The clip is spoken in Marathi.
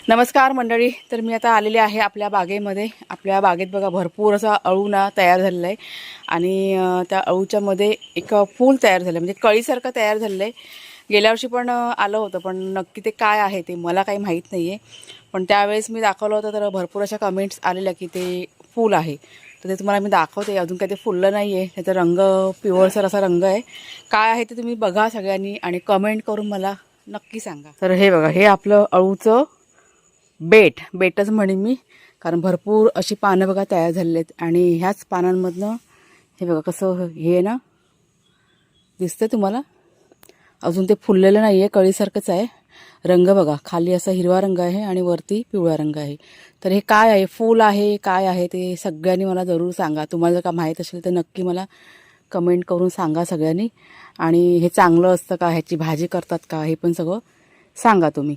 नमस्कार मंडळी. तर मी आता आलेले आहे आपल्या बागेमध्ये. आपल्या बागेत बघा भरपूर असा अळू ना तयार झालेला आहे आणि त्या अळूच्या मध्ये एक फूल तयार झालं, म्हणजे कळीसारखं तयार झालेलं आहे. गेल्या वर्षी पण आलं होतं, पण नक्की ते काय आहे ते मला काही माहीत नाही आहे. पण त्यावेळेस मी दाखवलं होतं तर भरपूर अशा कमेंट्स आलेल्या की ते फूल आहे. तर ते तुम्हाला मी दाखवते. अजून काही ते फुललं नाही आहे, त्याचा रंग पिवळसर असा रंग आहे. काय आहे ते तुम्ही बघा सगळ्यांनी आणि कमेंट करून मला नक्की सांगा. तर हे बघा, हे आपलं अळूचं बेटच म्हणेन मी, कारण भरपूर अशी पानं बघा तयार झालेली आहेत. आणि ह्याच पानांमधनं हे बघा कसं हे आहे ना, दिसतं तुम्हाला. अजून ते फुललेलं नाही आहे, कळीसारखंच आहे. रंग बघा, खाली असा हिरवा रंग आहे आणि वरती पिवळा रंग आहे. तर हे काय आहे, फूल आहे काय आहे ते सगळ्यांनी मला जरूर सांगा. तुम्हाला जर का माहीत असेल तर नक्की मला कमेंट करून सांगा सगळ्यांनी. आणि हे चांगलं असतं का, ह्याची भाजी करतात का, हे पण सगळं सांगा तुम्ही.